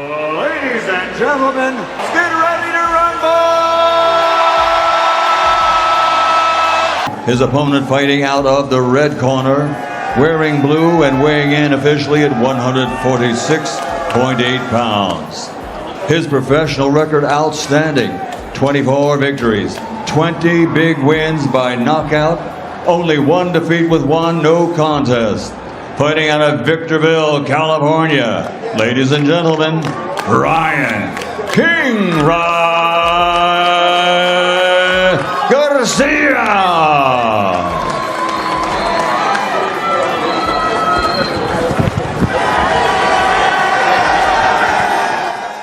Ladies and gentlemen, get ready to rumble! His opponent fighting out of the red corner, wearing blue and weighing in officially at 146.8 pounds. His professional record outstanding, 24 victories, 20 big wins by knockout, only one defeat with one no contest. Fighting out of Victorville, California, ladies and gentlemen, Ryan Garcia!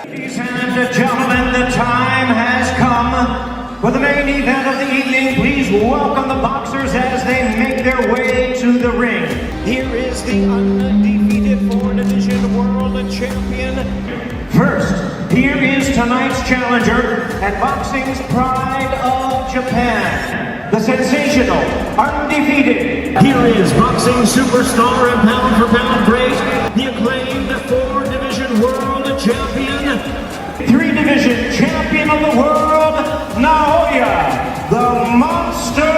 Ladies and gentlemen, the time has come for the main event of the evening. Please welcome the boxers as they make their way to the ring. Here is the undefeated four-division world champion. First, here is tonight's challenger at boxing's pride of Japan, the sensational, undefeated. Here is boxing superstar and pound-for-pound great, the acclaimed four-division world champion, three-division champion of the world, Naoya, the Monster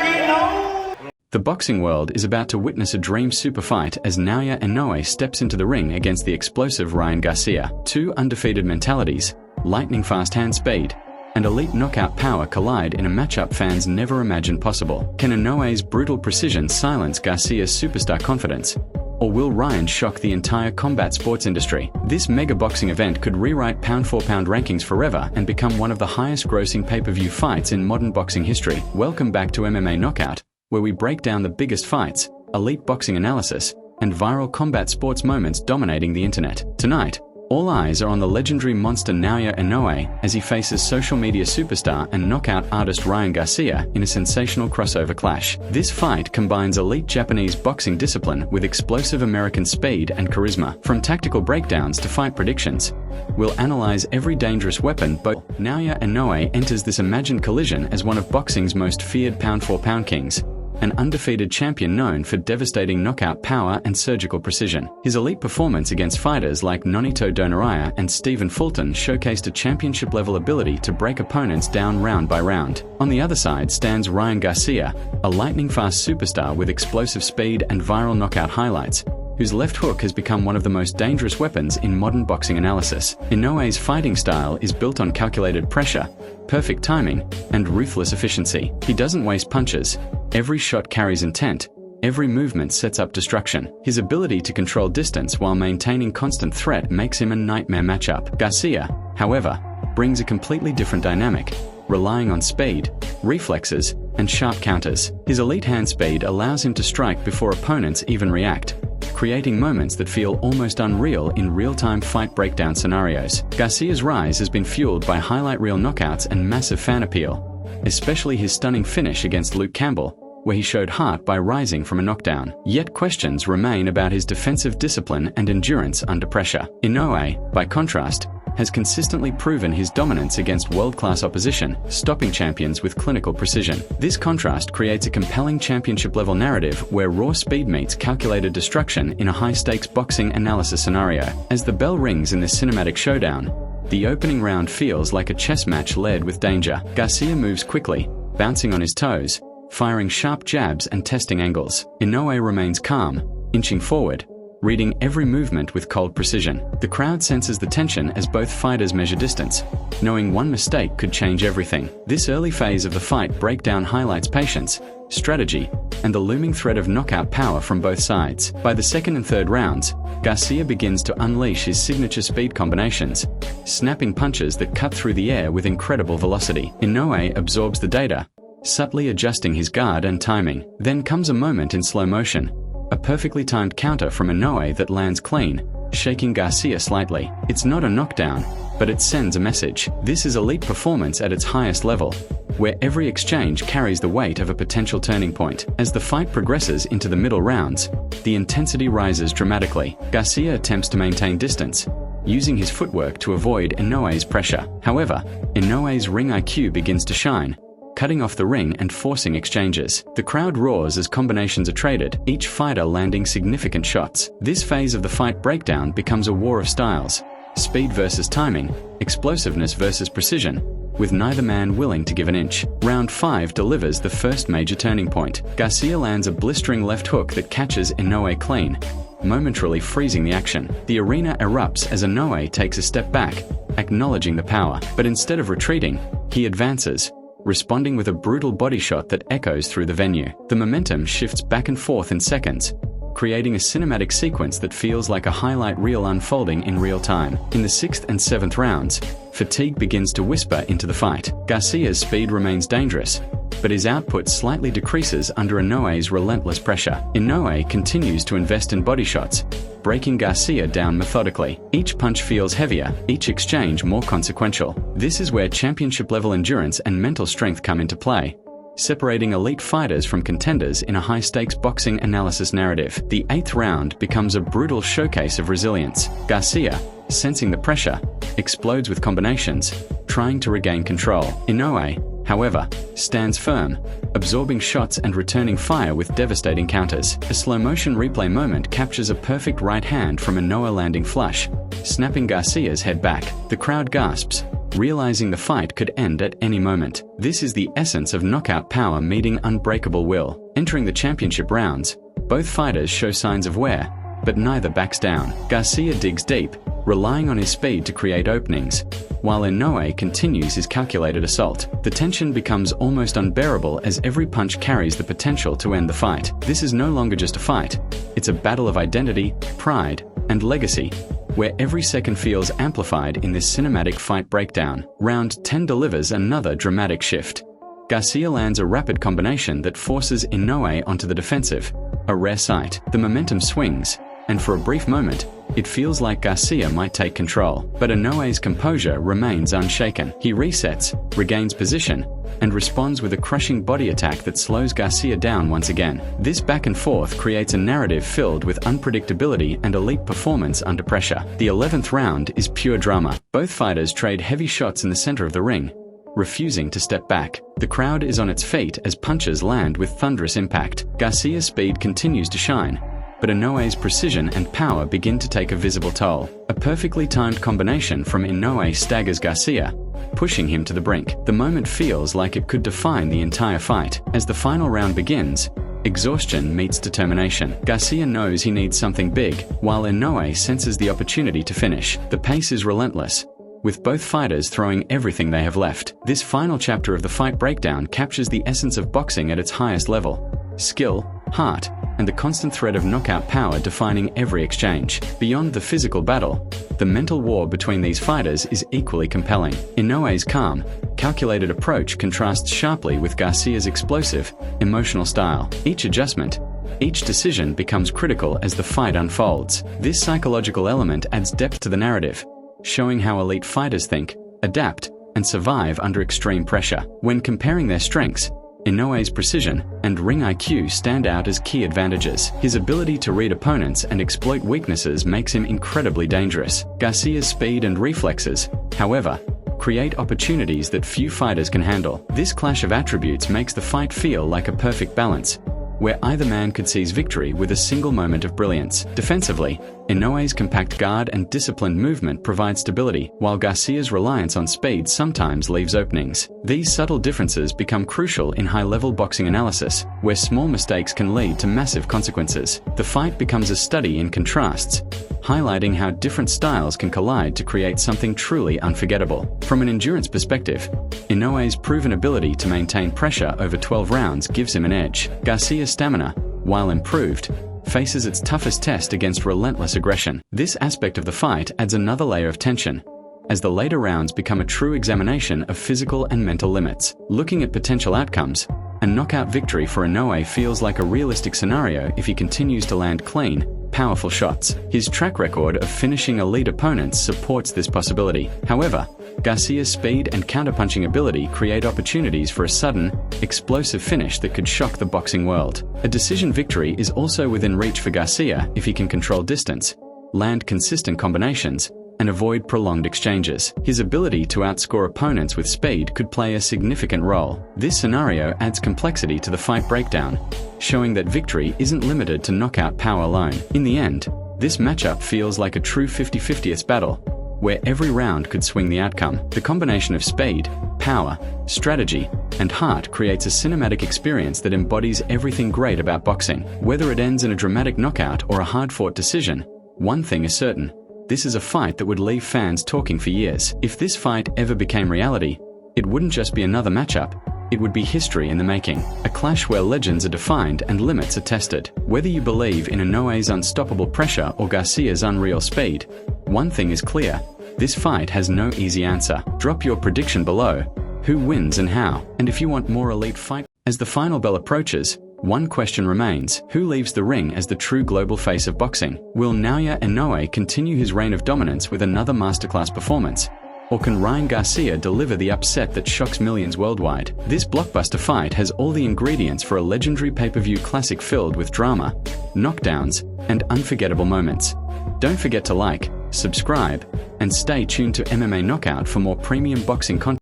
Inoue. The boxing world is about to witness a dream super fight as Naoya Inoue steps into the ring against the explosive Ryan Garcia. Two undefeated mentalities, lightning-fast hand speed, and elite knockout power collide in a matchup fans never imagined possible. Can Inoue's brutal precision silence Garcia's superstar confidence? Or will Ryan shock the entire combat sports industry? This mega boxing event could rewrite pound-for-pound rankings forever and become one of the highest-grossing pay-per-view fights in modern boxing history. Welcome back to MMA Knockout, where we break down the biggest fights, elite boxing analysis, and viral combat sports moments dominating the internet. Tonight, all eyes are on the legendary monster Naoya Inoue as he faces social media superstar and knockout artist Ryan Garcia in a sensational crossover clash. This fight combines elite Japanese boxing discipline with explosive American speed and charisma. From tactical breakdowns to fight predictions, we'll analyze every dangerous weapon. But Naoya Inoue enters this imagined collision as one of boxing's most feared pound-for-pound kings, an undefeated champion known for devastating knockout power and surgical precision. His elite performance against fighters like Nonito Donaire and Stephen Fulton showcased a championship-level ability to break opponents down round by round. On the other side stands Ryan Garcia, a lightning-fast superstar with explosive speed and viral knockout highlights, whose left hook has become one of the most dangerous weapons in modern boxing analysis. Inoue's fighting style is built on calculated pressure, perfect timing, and ruthless efficiency. He doesn't waste punches. Every shot carries intent. Every movement sets up destruction. His ability to control distance while maintaining constant threat makes him a nightmare matchup. Garcia, however, brings a completely different dynamic, relying on speed, reflexes, and sharp counters. His elite hand speed allows him to strike before opponents even react, creating moments that feel almost unreal in real-time fight breakdown scenarios. Garcia's rise has been fueled by highlight reel knockouts and massive fan appeal, especially his stunning finish against Luke Campbell, where he showed heart by rising from a knockdown. Yet questions remain about his defensive discipline and endurance under pressure. Inoue, by contrast, has consistently proven his dominance against world-class opposition, stopping champions with clinical precision. This contrast creates a compelling championship-level narrative where raw speed meets calculated destruction in a high-stakes boxing analysis scenario. As the bell rings in this cinematic showdown, the opening round feels like a chess match led with danger. Garcia moves quickly, bouncing on his toes, firing sharp jabs and testing angles. Inoue remains calm, inching forward, reading every movement with cold precision. The crowd senses the tension as both fighters measure distance, knowing one mistake could change everything. This early phase of the fight breakdown highlights patience, strategy, and the looming threat of knockout power from both sides. By the second and third rounds, Garcia begins to unleash his signature speed combinations, snapping punches that cut through the air with incredible velocity. Inoue absorbs the data, subtly adjusting his guard and timing. Then comes a moment in slow motion, a perfectly timed counter from Inoue that lands clean, shaking Garcia slightly. It's not a knockdown, but it sends a message. This is elite performance at its highest level, where every exchange carries the weight of a potential turning point. As the fight progresses into the middle rounds, the intensity rises dramatically. Garcia attempts to maintain distance, using his footwork to avoid Inoue's pressure. However, Inoue's ring IQ begins to shine, cutting off the ring and forcing exchanges. The crowd roars as combinations are traded, each fighter landing significant shots. This phase of the fight breakdown becomes a war of styles. Speed versus timing, explosiveness versus precision, with neither man willing to give an inch. Round 5 delivers the first major turning point. Garcia lands a blistering left hook that catches Inoue clean, momentarily freezing the action. The arena erupts as Inoue takes a step back, acknowledging the power. But instead of retreating, he advances, responding with a brutal body shot that echoes through the venue. The momentum shifts back and forth in seconds, creating a cinematic sequence that feels like a highlight reel unfolding in real time. In the 6th and 7th rounds, fatigue begins to whisper into the fight. Garcia's speed remains dangerous, but his output slightly decreases under Inoue's relentless pressure. Inoue continues to invest in body shots, breaking Garcia down methodically. Each punch feels heavier, each exchange more consequential. This is where championship-level endurance and mental strength come into play, separating elite fighters from contenders in a high-stakes boxing analysis narrative. The 8th round becomes a brutal showcase of resilience. Garcia, sensing the pressure, explodes with combinations, trying to regain control. Inoue, however, stands firm, absorbing shots and returning fire with devastating counters. A slow-motion replay moment captures a perfect right hand from Inoue landing flush, snapping Garcia's head back. The crowd gasps, realizing the fight could end at any moment. This is the essence of knockout power meeting unbreakable will. Entering the championship rounds, both fighters show signs of wear, but neither backs down. Garcia digs deep, relying on his speed to create openings, while Inoue continues his calculated assault. The tension becomes almost unbearable as every punch carries the potential to end the fight. This is no longer just a fight, it's a battle of identity, pride, and legacy, where every second feels amplified in this cinematic fight breakdown. Round 10 delivers another dramatic shift. Garcia lands a rapid combination that forces Inoue onto the defensive, a rare sight. The momentum swings, and for a brief moment, it feels like Garcia might take control. But Inoue's composure remains unshaken. He resets, regains position, and responds with a crushing body attack that slows Garcia down once again. This back and forth creates a narrative filled with unpredictability and elite performance under pressure. The 11th round is pure drama. Both fighters trade heavy shots in the center of the ring, refusing to step back. The crowd is on its feet as punches land with thunderous impact. Garcia's speed continues to shine, but Inoue's precision and power begin to take a visible toll. A perfectly timed combination from Inoue staggers Garcia, pushing him to the brink. The moment feels like it could define the entire fight. As the final round begins, exhaustion meets determination. Garcia knows he needs something big, while Inoue senses the opportunity to finish. The pace is relentless, with both fighters throwing everything they have left. This final chapter of the fight breakdown captures the essence of boxing at its highest level: skill, heart, and the constant thread of knockout power defining every exchange. Beyond the physical battle, the mental war between these fighters is equally compelling. Inoue's calm, calculated approach contrasts sharply with Garcia's explosive, emotional style. Each adjustment, each decision becomes critical as the fight unfolds. This psychological element adds depth to the narrative, showing how elite fighters think, adapt, and survive under extreme pressure. When comparing their strengths, Inoue's precision and ring IQ stand out as key advantages. His ability to read opponents and exploit weaknesses makes him incredibly dangerous. Garcia's speed and reflexes, however, create opportunities that few fighters can handle. This clash of attributes makes the fight feel like a perfect balance, where either man could seize victory with a single moment of brilliance. Defensively, Inoue's compact guard and disciplined movement provide stability, while Garcia's reliance on speed sometimes leaves openings. These subtle differences become crucial in high-level boxing analysis, where small mistakes can lead to massive consequences. The fight becomes a study in contrasts, highlighting how different styles can collide to create something truly unforgettable. From an endurance perspective, Inoue's proven ability to maintain pressure over 12 rounds gives him an edge. Garcia's stamina, while improved, faces its toughest test against relentless aggression. This aspect of the fight adds another layer of tension, as the later rounds become a true examination of physical and mental limits. Looking at potential outcomes, a knockout victory for Inoue feels like a realistic scenario if he continues to land clean, powerful shots. His track record of finishing elite opponents supports this possibility. However, Garcia's speed and counterpunching ability create opportunities for a sudden, explosive finish that could shock the boxing world. A decision victory is also within reach for Garcia if he can control distance, land consistent combinations, and avoid prolonged exchanges. His ability to outscore opponents with speed could play a significant role. This scenario adds complexity to the fight breakdown, showing that victory isn't limited to knockout power alone. In the end, this matchup feels like a true 50-50th battle, where every round could swing the outcome. The combination of speed, power, strategy, and heart creates a cinematic experience that embodies everything great about boxing. Whether it ends in a dramatic knockout or a hard-fought decision, one thing is certain: this is a fight that would leave fans talking for years. If this fight ever became reality, it wouldn't just be another matchup, it would be history in the making. A clash where legends are defined and limits are tested. Whether you believe in Inoue's unstoppable pressure or Garcia's unreal speed, one thing is clear: this fight has no easy answer. Drop your prediction below. Who wins and how? And if you want more elite fight, as the final bell approaches, one question remains: who leaves the ring as the true global face of boxing? Will Naoya Inoue continue his reign of dominance with another masterclass performance? Or can Ryan Garcia deliver the upset that shocks millions worldwide? This blockbuster fight has all the ingredients for a legendary pay-per-view classic filled with drama, knockdowns, and unforgettable moments. Don't forget to like, subscribe, and stay tuned to MMA Knockout for more premium boxing content.